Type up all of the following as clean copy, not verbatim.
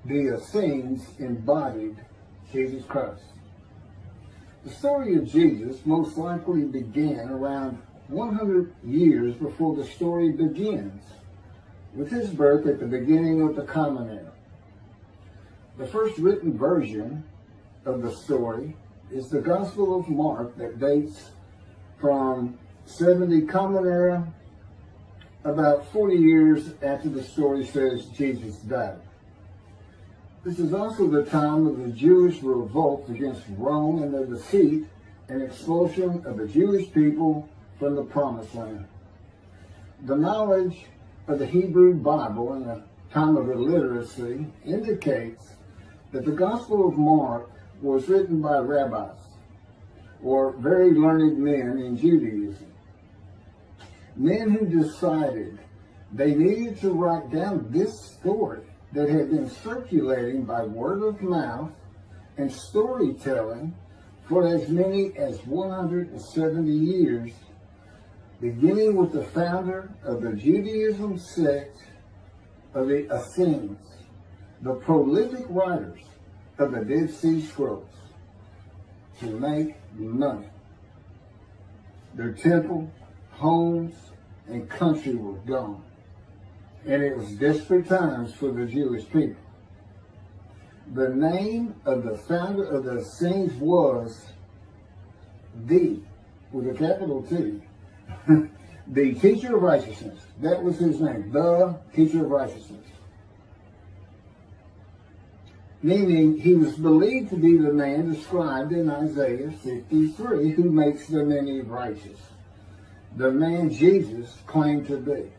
the Essenes embodied Jesus Christ. The story of Jesus most likely began around 100 years before the story begins, with his birth at the beginning of the Common Era. The first written version of the story is the Gospel of Mark that dates from 70 Common Era, about 40 years after the story says Jesus died. This is also the time of the Jewish revolt against Rome and the defeat and expulsion of the Jewish people from the Promised Land. The knowledge of the Hebrew Bible in a time of illiteracy indicates that the Gospel of Mark was written by rabbis, or very learned men in Judaism. Men who decided they needed to write down this story that had been circulating by word of mouth and storytelling for as many as 170 years, beginning with the founder of the Judaism sect of the Essenes, the prolific writers of the Dead Sea Scrolls, to make money. Their temple, homes, and country were gone, and it was desperate times for the Jewish people. The name of the founder of the Essenes was with a capital T, the teacher of righteousness. That was his name, the teacher of righteousness. Meaning he was believed to be the man described in Isaiah 53 who makes the many righteous. The man Jesus claimed to be.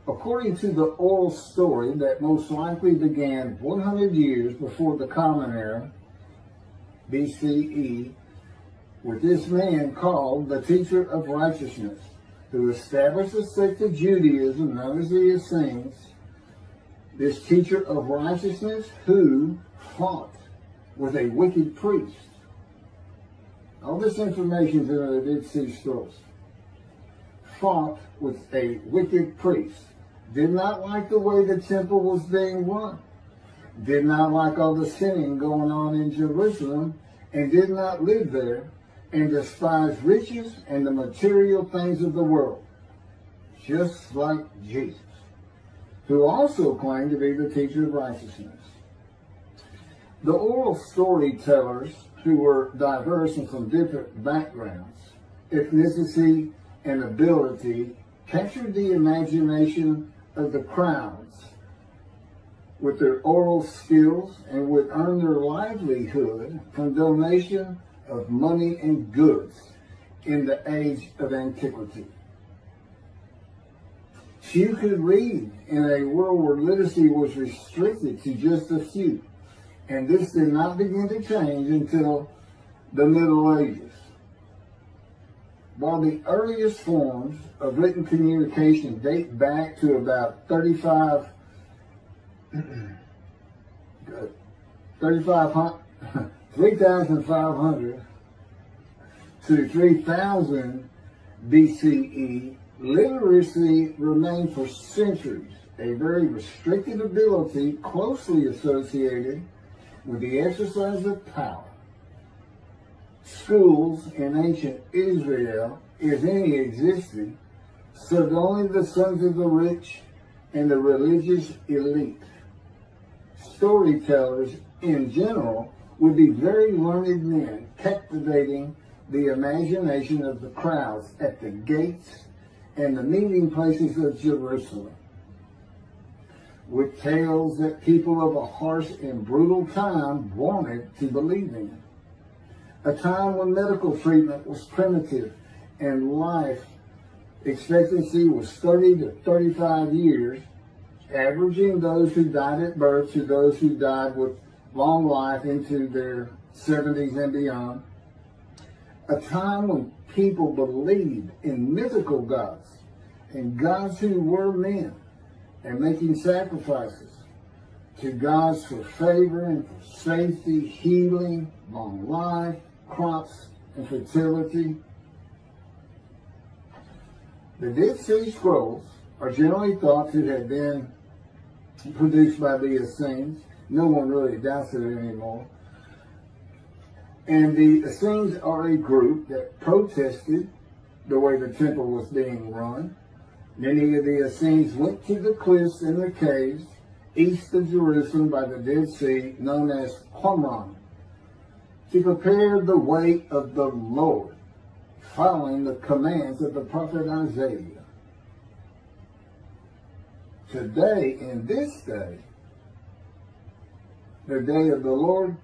According to the oral story that most likely began 100 years before the Common Era, BCE, with this man called the teacher of righteousness, who established a sect of Judaism known as the Essenes, this teacher of righteousness who fought with a wicked priest. All this information is in the Dead Sea Scrolls. Fought with a wicked priest. Did not like the way the temple was being run. Did not like all the sinning going on in Jerusalem, and did not live there, and despised riches and the material things of the world, just like Jesus, who also claimed to be the teacher of righteousness. The oral storytellers, who were diverse and from different backgrounds, ethnicity, and ability, captured the imagination of the crowds with their oral skills and would earn their livelihood from donation of money and goods in the age of antiquity. Few could read in a world where literacy was restricted to just a few, and this did not begin to change until the Middle Ages. While the earliest forms of written communication date back to about 3,500 to 3000 BCE, literacy remained for centuries a very restricted ability closely associated with the exercise of power. Schools in ancient Israel, if any existed, served only the sons of the rich and the religious elite. Storytellers in general would be very learned men, captivating the imagination of the crowds at the gates and the meeting places of Jerusalem, with tales that people of a harsh and brutal time wanted to believe in. A time when medical treatment was primitive and life expectancy was 30 to 35 years, averaging those who died at birth to those who died with long life into their 70s and beyond. A time when people believed in mythical gods and gods who were men and making sacrifices to gods for favor and for safety, healing, long life, crops, and fertility. The Dead Sea Scrolls are generally thought to have been produced by the Essenes No one really doubts it anymore. And the Essenes are a group that protested the way the temple was being run. Many of the Essenes went to the cliffs and the caves east of Jerusalem by the Dead Sea, known as Qumran, to prepare the way of the Lord, following the commands of the prophet Isaiah. Today, in this day, the day of the Lord,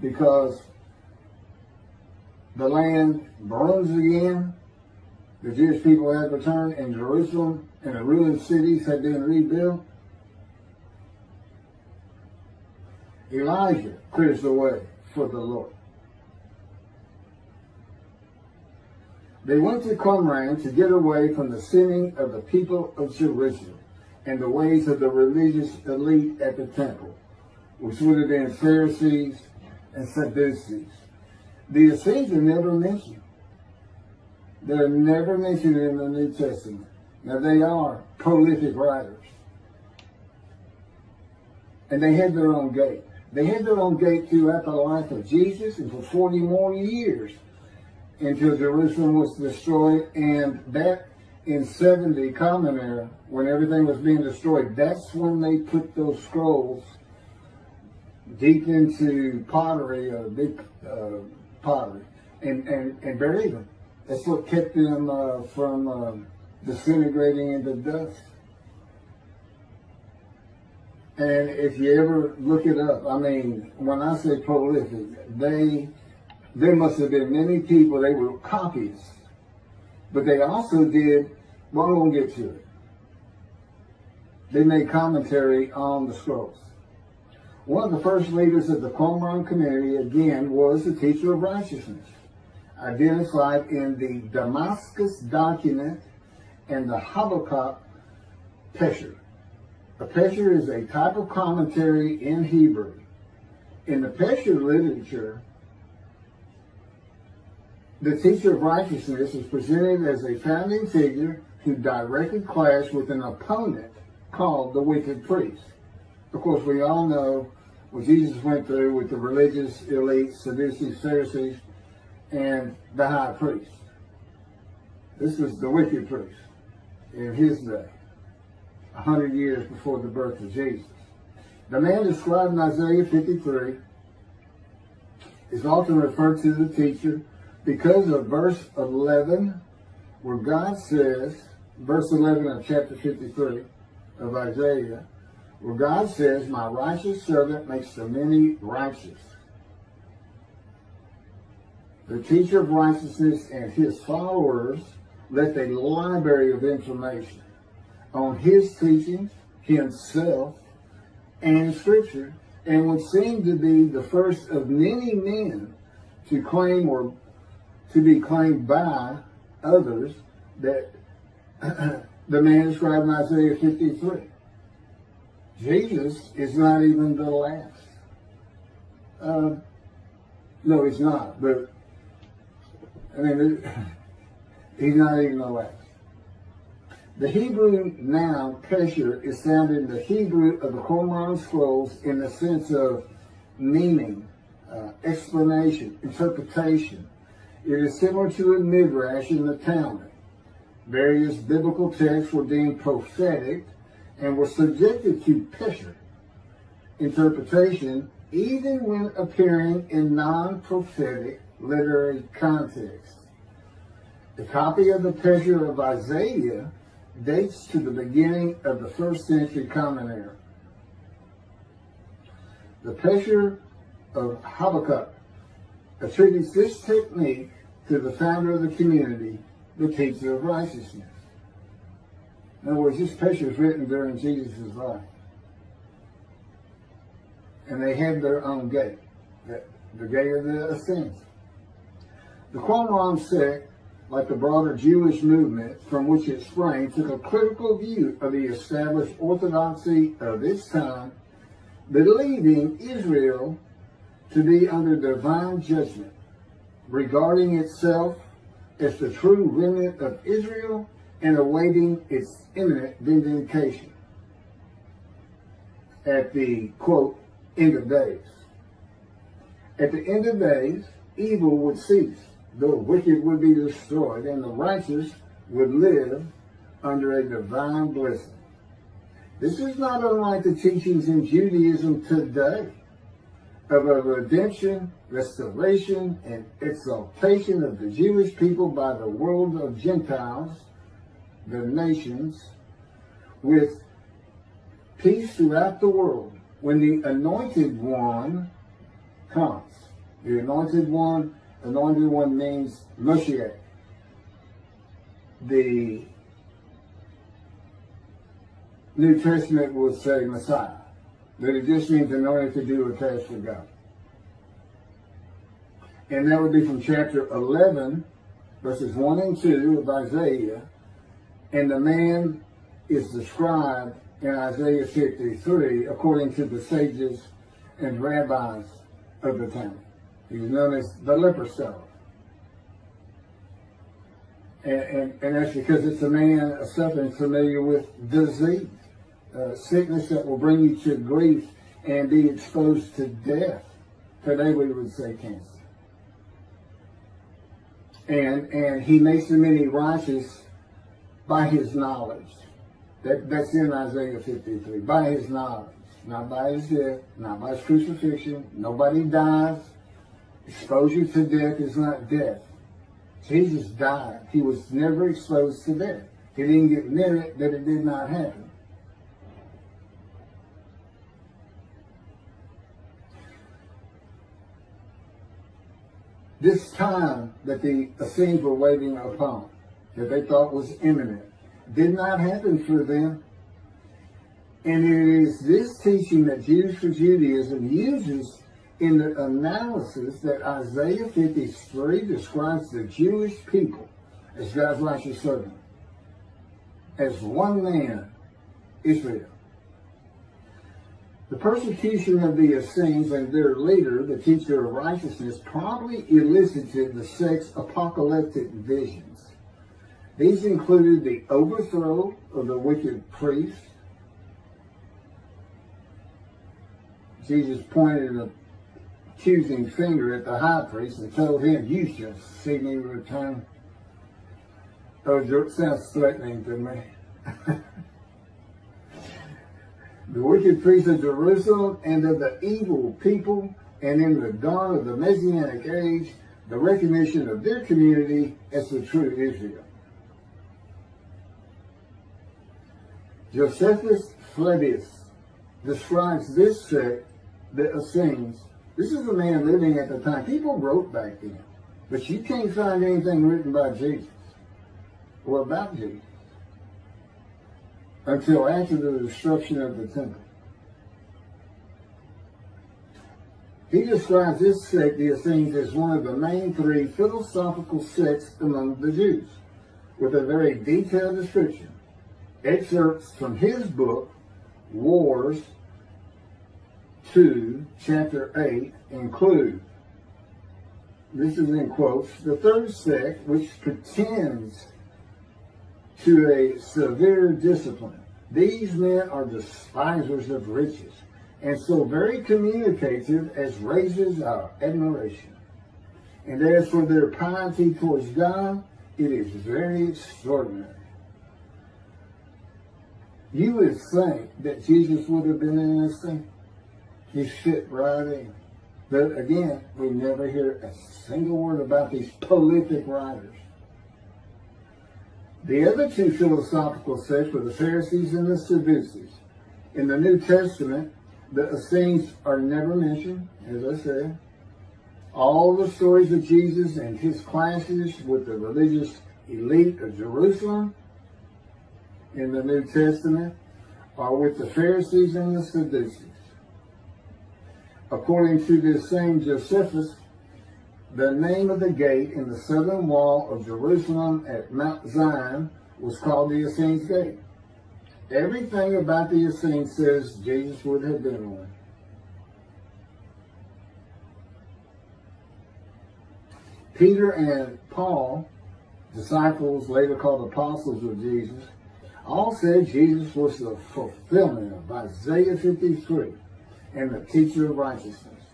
because the land burns again, the Jewish people have returned, and Jerusalem and the ruined cities have been rebuilt. Elijah clears the way for the Lord. They went to Qumran to get away from the sinning of the people of Jerusalem and the ways of the religious elite at the temple, which would have been Pharisees and Sadducees. The Essenes are never mentioned. They're never mentioned in the New Testament. Now, they are prolific writers. And they had their own gate. They had their own gate throughout the life of Jesus and for 40 more years until Jerusalem was destroyed. And that in 70 Common Era, when everything was being destroyed, that's when they put those scrolls deep into pottery, big pottery, and buried them. That's what kept them from disintegrating into dust. And if you ever look it up, I mean, when I say prolific, there must have been many people, they were copyists. But they also did, well, I won't get to it. They made commentary on the scrolls. One of the first leaders of the Qumran community, again, was the teacher of righteousness, identified in the Damascus document and the Habakkuk Pesher. A Pesher is a type of commentary in Hebrew. In the Pesher literature, the teacher of righteousness is presented as a founding figure who directly clashed with an opponent called the wicked priest. Of course, we all know what Jesus went through with the religious elite, Sadducees, Pharisees, and the high priest. This was the wicked priest in his day, 100 years before the birth of Jesus. The man described in Isaiah 53 is often referred to the teacher because of verse 11, where God says, verse 11 of chapter 53 of Isaiah, where God says, "My righteous servant makes the many righteous." The teacher of righteousness and his followers left a library of information on his teachings, himself, and Scripture, and would seem to be the first of many men to claim or to be claimed by others that the man described in Isaiah 53. Jesus is not even the last. No, he's not. But, I mean, he's not even the last. The Hebrew noun pesher is found in the Hebrew of the Qumran scrolls in the sense of meaning, explanation, interpretation. It is similar to a midrash in the Talmud. Various biblical texts were deemed prophetic and were subjected to pesher interpretation, even when appearing in non-prophetic literary context. The copy of the pesher of Isaiah dates to the beginning of the 1st century Common Era. The pesher of Habakkuk attributes this technique to the founder of the community, the teacher of righteousness. In other words, this pesher was written during Jesus' life. And they had their own gate, the gate of the Essenes. The Qumran sect, like the broader Jewish movement from which it sprang, took a critical view of the established orthodoxy of its time, believing Israel to be under divine judgment, regarding itself as the true remnant of Israel and awaiting its imminent vindication at the, quote, end of days. At the end of days, evil would cease, the wicked would be destroyed, and the righteous would live under a divine blessing. This is not unlike the teachings in Judaism today of a redemption, restoration, and exaltation of the Jewish people by the world of Gentiles, the nations, with peace throughout the world. When the anointed one comes, the anointed one means Moshiach. The New Testament will say Messiah, but it just means anointed to do a task for God. And that would be from chapter 11, verses 1 and 2 of Isaiah. And the man is described in Isaiah 53 according to the sages and rabbis of the time. He was known as the leper seller. And that's because it's a man suffering familiar with disease, sickness that will bring you to grief and be exposed to death. Today we would say cancer. And he makes the many righteous by his knowledge. That's in Isaiah 53. By his knowledge. Not by his death, not by his crucifixion. Nobody dies. Exposure to death is not death. Jesus died. He was never exposed to death. He didn't get near it, that it did not happen. This time that the Essenes were waiting upon, that they thought was imminent, did not happen for them. And it is this teaching that Jews for Judaism uses in the analysis that Isaiah 53 describes the Jewish people as God's righteous servant, as one man, Israel. The persecution of the Essenes and their leader, the teacher of righteousness, probably elicited the sect's apocalyptic visions. These included the overthrow of the wicked priests. Jesus pointed an accusing finger at the high priest and told him, "You shall see me return." Oh, it sounds threatening to me. The wicked priests of Jerusalem and of the evil people, and in the dawn of the Messianic age, the recognition of their community as the true Israel. Josephus Flavius describes this sect, the Essenes. This is a man living at the time. People wrote back then, but you can't find anything written by Jesus or about Jesus until after the destruction of the temple. He describes this sect, the Essenes, as one of the main three philosophical sects among the Jews, with a very detailed description. Excerpts from his book, Wars 2, chapter 8, include, this is in quotes, the third sect, which pretends to a severe discipline. These men are despisers of riches, and so very communicative as raises our admiration. And as for their piety towards God, it is very extraordinary. You would think that Jesus would have been in this thing. He fit right in. But again, we never hear a single word about these prolific writers. The other two philosophical sects were the Pharisees and the Sadducees. In the New Testament, the Essenes are never mentioned, as I said. All the stories of Jesus and his clashes with the religious elite of Jerusalem in the New Testament are with the Pharisees and the Sadducees. According to this same Josephus, the name of the gate in the southern wall of Jerusalem at Mount Zion was called the Essenes Gate. Everything about the Essenes says Jesus would have been one. Peter and Paul, disciples later called apostles of Jesus, all said Jesus was the fulfillment of Isaiah 53. and the teacher of righteousness.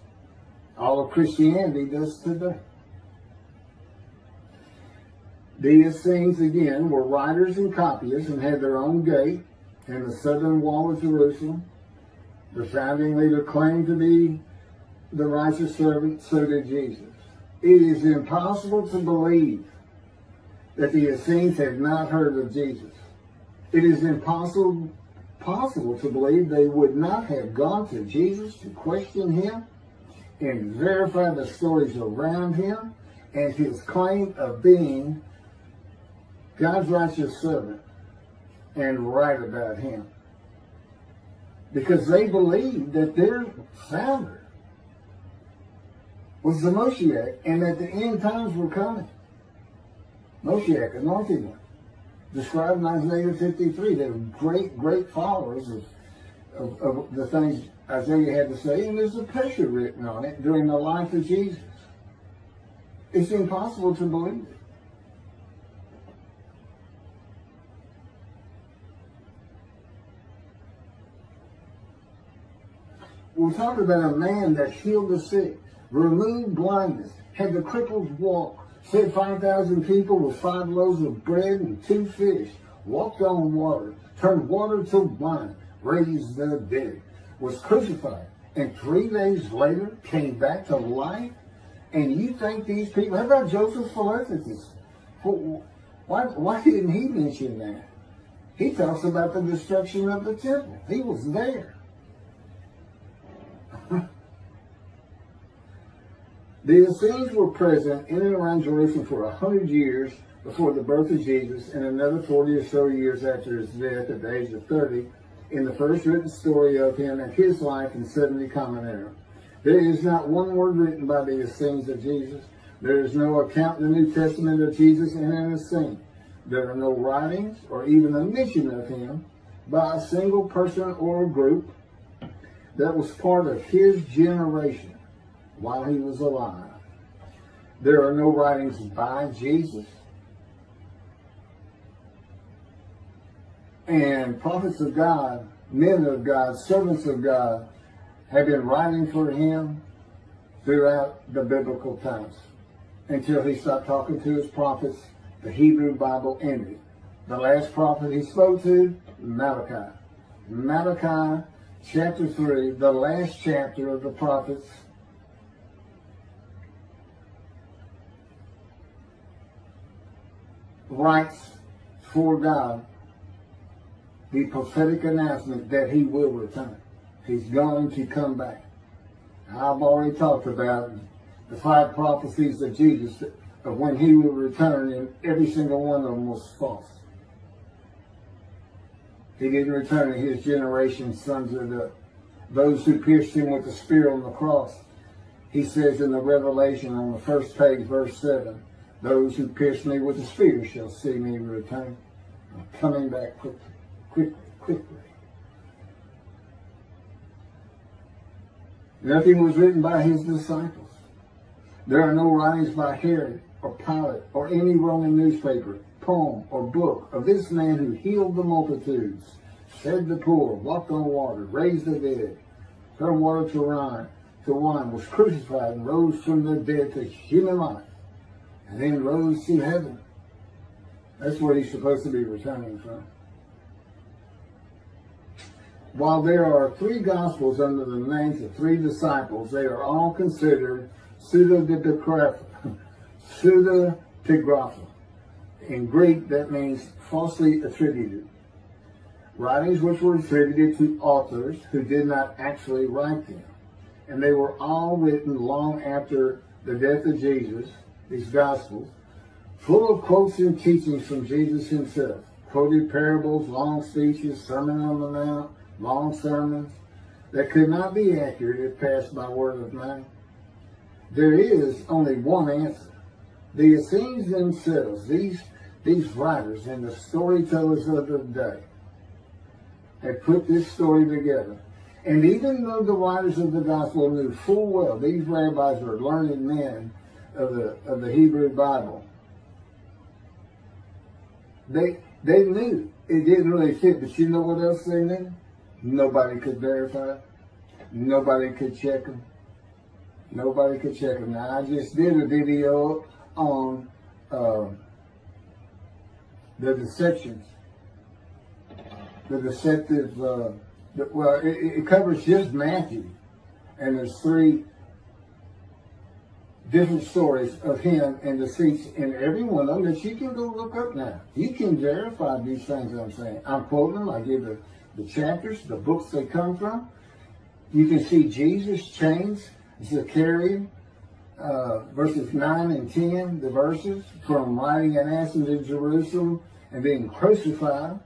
All of Christianity does today. The Essenes, again, were writers and copyists and had their own gate in the southern wall of Jerusalem. The founding leader claimed to be the righteous servant, so did Jesus. It is impossible to believe that the Essenes had not heard of Jesus. It is impossible to believe they would not have gone to Jesus to question him and verify the stories around him and his claim of being God's righteous servant and right about him. Because they believed that their founder was the Moshiach and that the end times were coming. Moshiach, anointed one, described in Isaiah 53. They were great followers of the things Isaiah had to say, and there's a picture written on it during the life of Jesus. It's impossible to believe it. We're talking about a man that healed the sick, removed blindness, had the cripples walk, fed 5,000 people with 5 loaves of bread and 2 fish, walked on water, turned water to wine, raised the dead, was crucified, and 3 days later came back to life. And you think these people, how about Joseph Philadelphus? Why didn't he mention that? He talks about the destruction of the temple. He was there. The Essenes were present in and around Jerusalem for 100 years before the birth of Jesus and another 40 or so years after his death at the age of 30 in the first written story of him and his life in 70 Common Era. There is not one word written by the Essenes of Jesus. There is no account in the New Testament of Jesus in an Essene. There are no writings or even a mention of him by a single person or a group that was part of his generation while he was alive. There are no writings by Jesus. And prophets of God, men of God, servants of God have been writing for him throughout the biblical times until he stopped talking to his prophets. The Hebrew Bible ended. The last prophet he spoke to, Malachi. Malachi chapter 3, the last chapter of the prophets, writes for God the prophetic announcement that he will return. He's going to come back. I've already talked about the 5 prophecies of Jesus of when he will return, and every single one of them was false. He didn't return to his generation, sons of those who pierced him with the spear on the cross. He says in the Revelation on the first page, verse 7, those who pierced me with the spear shall see me return. I'm coming back quickly. Nothing was written by his disciples. There are no writings by Herod or Pilate or any Roman newspaper, poem, or book of this man who healed the multitudes, fed the poor, walked on water, raised the dead, turned water to wine, was crucified and rose from the dead to human life, and then rose to heaven. That's what he's supposed to be returning from. While there are 3 Gospels under the names of 3 disciples, they are all considered pseudepigrapha. In Greek, that means falsely attributed. Writings which were attributed to authors who did not actually write them. And they were all written long after the death of Jesus, these Gospels, full of quotes and teachings from Jesus himself. Quoted parables, long speeches, Sermon on the Mount, long sermons that could not be accurate if passed by word of mouth. There is only one answer. The Essenes themselves, these writers and the storytellers of the day, have put this story together. And even though the writers of the gospel knew full well these rabbis were learned men of the Hebrew Bible, they knew it didn't really fit. But you know what else they knew? Nobody could verify it. Nobody could check them. Nobody could check them. Now, I just did a video on the deceptions. The deceptive, it covers just Matthew. And there's 3 different stories of him and deceits in every one of them that you can go look up now. You can verify these things that I'm saying. I'm quoting them. I give the chapters, the books they come from. You can see Jesus chains, circulating, verses 9 and 10, the verses, from riding in Essenes in Jerusalem and being crucified,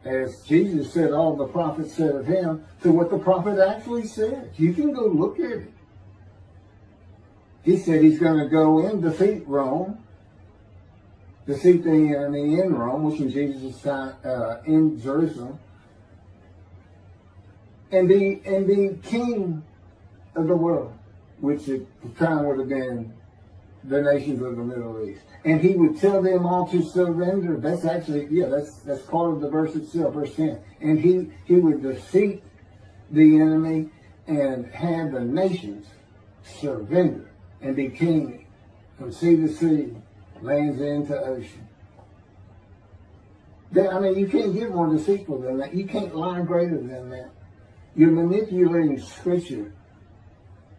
as Jesus said all the prophets said of him, to what the prophet actually said. You can go look at it. He said he's going to go and defeat Rome, defeat the enemy in Rome, which in Jesus' time in Jerusalem, and be king of the world, which at the time would have been the nations of the Middle East. And he would tell them all to surrender. That's actually, that's part of the verse itself, verse 10. And he would defeat the enemy and have the nations surrender and be king from sea to sea, lands into ocean. You can't get more deceitful than that. You can't lie greater than that. You're manipulating Scripture,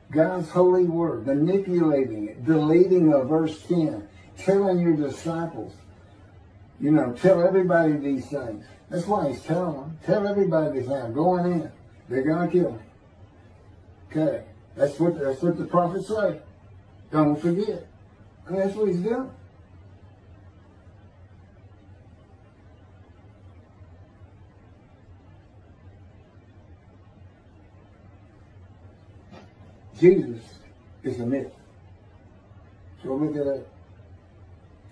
God's holy word, manipulating it, deleting a verse 10, telling your disciples, tell everybody these things. That's why he's telling them. Tell everybody these things. Going in. They're going to kill me. Okay. That's what the prophets say. Don't forget. And that's what he's doing. Jesus is a myth. So look at that.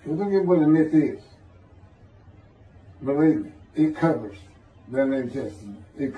So look at what a myth is. Believe me, it covers the New Testament. It covers